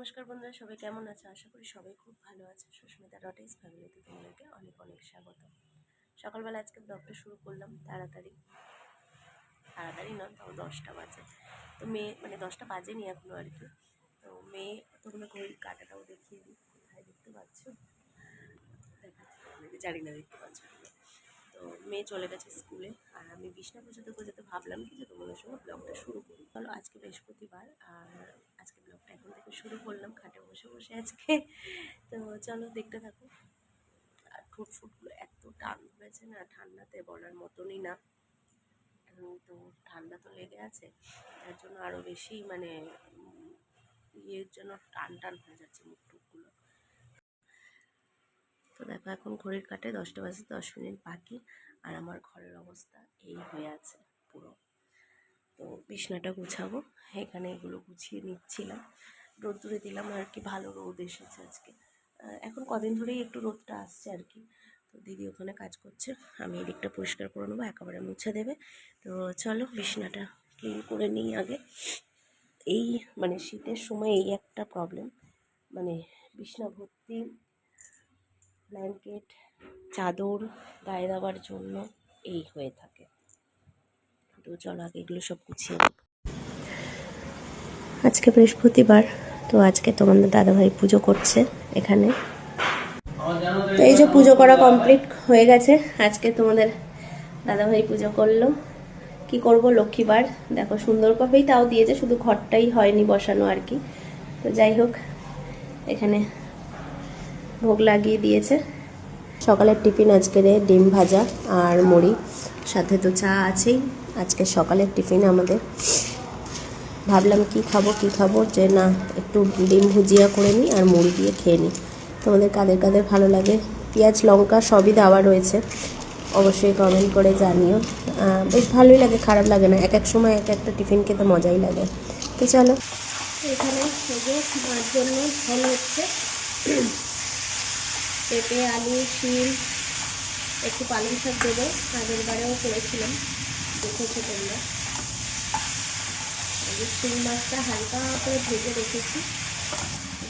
নমস্কার বন্ধুরা, সবাই কেমন আছে? আশা করি সবাই খুব ভালো আছে। সুস্মিতা ডট ফ্যামিলিতে তোমাদেরকে অনেক অনেক স্বাগত। সকালবেলা আজকে ব্লগটা শুরু করলাম তাড়াতাড়ি না, তাও 10টা বাজে। তো মেয়ে মানে 10টা বাজেনি এখনো আর কি। তো মেয়ে তোমরা ঘড়ির কাঁটাটাও দেখিয়ে দিই, কোথায় দেখতে পাচ্ছ, দেখাচ্ছি জানি না দেখতে পাচ্ছ। তো মেয়ে চলে গেছে স্কুলে, আর আমি বিছনা গোছাতে ভাবলাম কি যে তোমাদের সঙ্গে ব্লগটা শুরু করি। চলো, আজকে বৃহস্পতিবার, আর আজকে ব্লগটা এখন থেকে শুরু করলাম খাটে বসে বসে আজকে। তো চলো দেখতে থাকো। আর ঠোঁটফুটগুলো এত টান ধরেছে না, ঠান্ডাতে বলার মতনই না। এখন তো ঠান্ডা তো লেগে আছে, তার জন্য আরও বেশি মানে ইয়ের জন্য টান টান হয়ে যাচ্ছে মুখ টুকগুলো। তো দেখো, এখন ঘড়ির কাঁটায় 10টা বাজে 10 মিনিট বাকি, আর আমার ঘরের অবস্থা এই হয়ে আছে পুরো। তো বিছনাটা গুছাবো, এখানে এগুলো গুছিয়ে নিচ্ছিলাম। রোদ্দুরে দিলাম আর কি, ভালো রোদ এসেছে আজকে। এখন কদিন ধরেই একটু রোদটা আসছে আর কি। তো দিদি ওখানে কাজ করছে, আমি এদিকটা পরিষ্কার করে নেবো, একেবারে মুছে দেবে। তো চলো বিছনাটা ক্লিন করে নিই আগে। এই মানে শীতের সময় এই একটা প্রবলেম, মানে বিছনা ভর্তি ব্ল্যাঙ্কেট চাদর গায়ে দেওয়ার জন্য এই হয়ে থাকে। তো চলো আগে এগুলো সব গুছিয়ে নিই। আজকে বৃহস্পতিবার, তো আজকে তোমাদের দাদাভাই পুজো করছে এখানে। তো এই যে পুজো করা কমপ্লিট হয়ে গেছে, আজকে তোমাদের দাদাভাই পুজো করলো। কি করব, লক্ষ্মীবার দেখো সুন্দরভাবেই তাও দিয়েছে, শুধু ঘরটাই হয়নি বসানো আর কি। তো যাই হোক, এখানে ভোগ লাগিয়ে দিয়েছে। সকালের টিফিন আজকে ডিম ভাজা আর মুড়ি, সাথে তো চা আছেই। আজকে সকালের টিফিন আমাদের, ভাবলাম কি খাবো যে না, একটু ডিম ভুজিয়া করে নিই আর মুড়ি দিয়ে খেয়ে নিই। তোমাদের কাদের কাদের ভালো লাগে, পেঁয়াজ লঙ্কা সবই দেওয়া রয়েছে, অবশ্যই কমেন্ট করে জানিও। বেশ ভালোই লাগে, খারাপ লাগে না। এক এক সময় এক একটা টিফিন খেতে মজাই লাগে। তো চলো, এখানে মার জন্য ফল হচ্ছে পেঁপে আলু শিম, একটু পালং শাক দেবো, আগের বারেও করেছিলাম, দেখেছো তোমরা। শিং মাছটা হালকা করে ভেজে রেখেছি,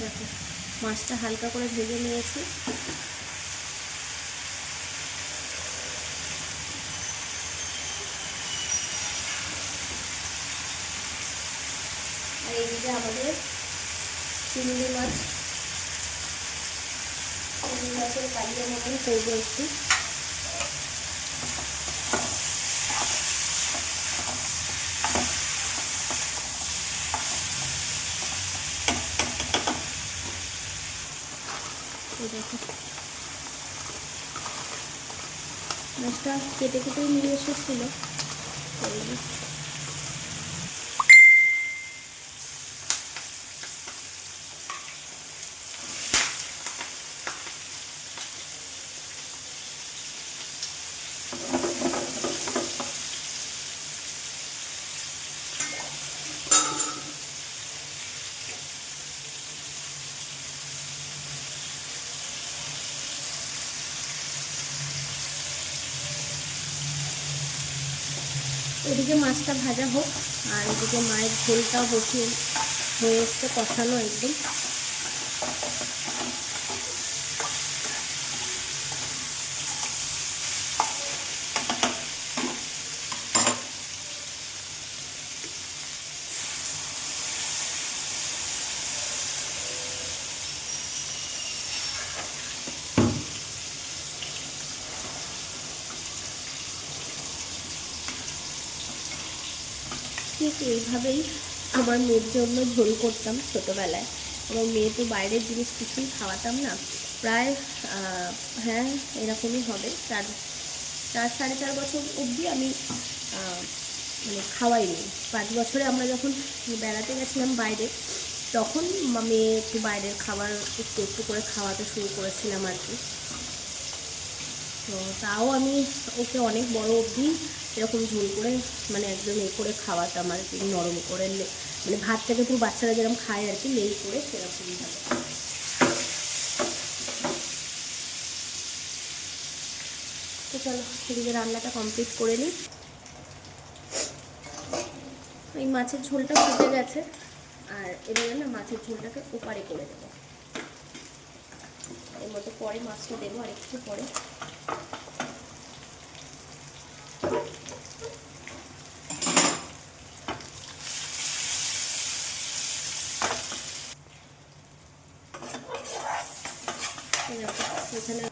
দেখো মাছটা হালকা করে ভেজে নিয়েছি। আর এইদিকে আমাদের চিংড়ি মাছের কালিয়া মতন করবো একটু। দেখো মাছটা কেটে নিয়ে এসেছিল। এদিকে মাছটা ভাজা হোক, আর এদিকে মায়ের ঝোলটাও বসিয়ে হয়ে এসছে, কষানো একদম। ঠিক এইভাবেই আমার মেয়ের জন্য ঝোল করতাম ছোটোবেলায়। আমার মেয়ে তো বাইরের জিনিস কিছুই খাওয়াতাম না, প্রায় হ্যাঁ এরকমই হবে, 4 সাড়ে 4 বছর অবধি আমি মানে খাওয়াইনি। 5 বছরে আমরা যখন বেড়াতে গেছিলাম বাইরে, তখন মেয়ে একটু বাইরের খাবার একটু করে খাওয়াতে শুরু করেছিলাম আর কি। তো তাও আমি ওকে অনেক বড় অবধি এরকম ঝোল করে মানে একদম করে খাওয়াতাম আর কি, নরম করে, মানে ভাতটাকে পুরো বাচ্চারা যেরকম খায় আর কি, লেই করে সেরকমভাবে। তো চলো এদিকে রান্নাটা কমপ্লিট করে নিই। এই মাছের ঝোলটা ফুটে গেছে, আর এবারে না মাছের ঝোলটাকে ওপারে করে দেবো। এর মধ্যে পরে মাছটা দেবো আর একটু পরে। এখানে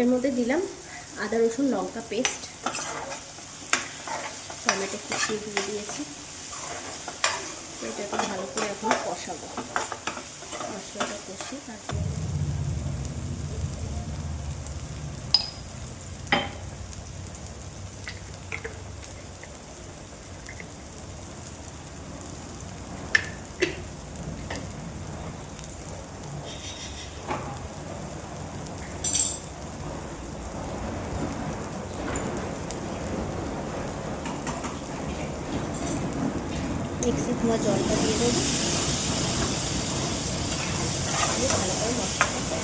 এর মধ্যে দিলাম আদা রসুন লঙ্কা পেস্ট, টমেটো কুচিয়ে দিয়ে দিয়েছি। এটাকে ভালো করে এখন কষাবো, মশলাটা কষি তারপরে মিক্সি ধোয়া জলটা দিয়ে দেবো। ভালো করে মশলাটা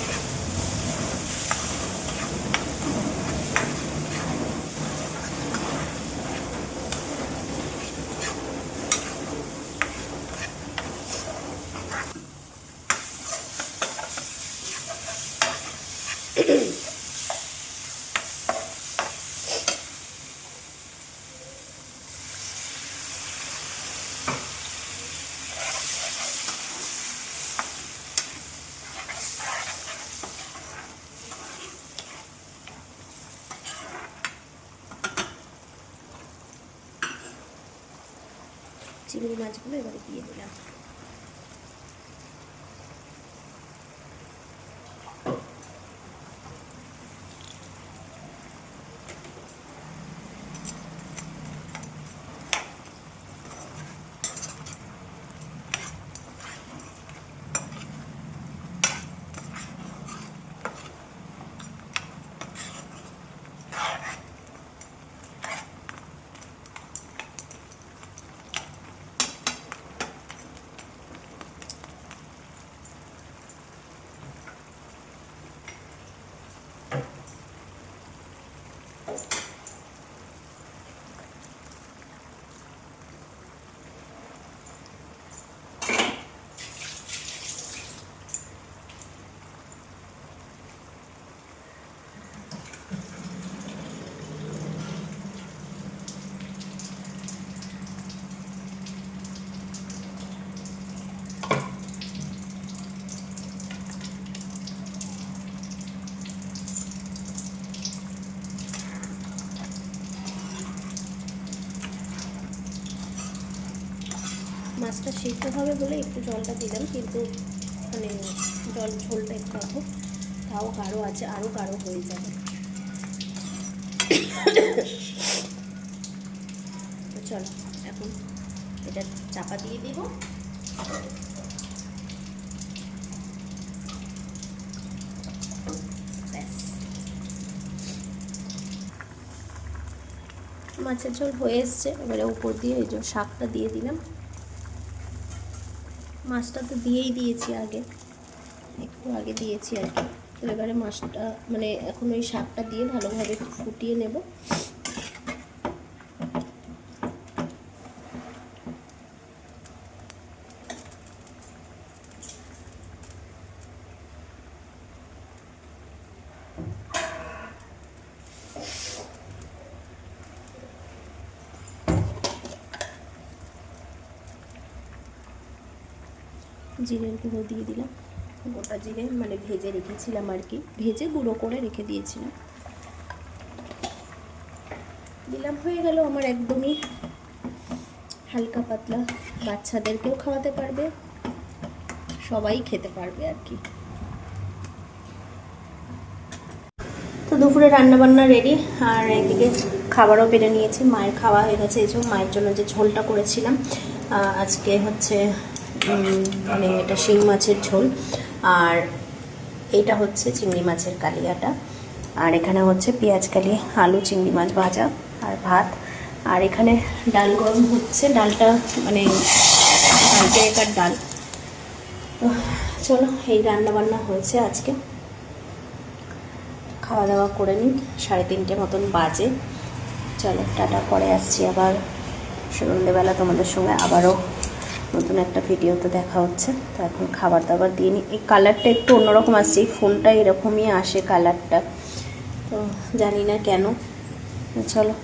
চিংড়ি মাছগুলো এবারে দিয়ে দিলাম। মাছটা সিদ্ধ হবে বলে একটু জলটা দিলাম, কিন্তু মানে জল ঝোলটা একটু রাখো, তাও গাঢ় আছে, আরও গাঢ় হয়ে যাবে। তো চলো এখন এটা চাপা দিয়ে দিব। ব্যাস, মাছের ঝোল হয়ে এসছে। এবারে উপর দিয়ে এই যে শাকটা দিয়ে দিলাম। মাছটা তো দিয়েই দিয়েছি আগে, একটু আগে দিয়েছি আর কি। তো এবারে মাছটা মানে এখন ওই শাকটা দিয়ে ভালোভাবে ফুটিয়ে নেব। জিরের গুঁড়ো দিয়ে দিলাম, গোটা জিরে মানে ভেজে রেখেছিলাম আর কি, ভেজে গুঁড়ো করে রেখে দিয়েছিলাম, দিলাম। হয়ে গেল আমার একদমই হালকা পাতলা, বাচ্চাদেরকেও খাওয়াতে পারবে, সবাই খেতে পারবে আর কি। তো দুপুরে রান্নাবান্না রেডি, আর একদিকে খাবারও বেড়ে নিয়েছি। মায়ের খাওয়া হয়ে গেছে। এই যে মায়ের জন্য যে ঝোলটা করেছিলাম আজকে হচ্ছে মানে এটা শিং মাছের ঝোল, আর এটা হচ্ছে চিংড়ি মাছের কালিয়াটা, আর এখানে হচ্ছে পেঁয়াজ কালি, আলু, চিংড়ি মাছ ভাজা, আর ভাত। আর এখানে ডাল গরম হচ্ছে, ডালটা মানে কালকে একার ডাল। তো চলো, এই রান্না বান্না হয়েছে আজকে, খাওয়া দাওয়া করে নিই। 3:30 মতন বাজে। চলো টাটা, পরে আসছি আবার সন্ধ্যেবেলা তোমাদের সঙ্গে আবারও নতুন একটা ভিডিওতে দেখা হচ্ছে। তো এখন খাবার দাবার দিয়ে নিই। এই কালারটা একটু অন্যরকম আসছে, এই ফোনটা এরকমই আসে কালারটা, তো জানি না কেন। চলো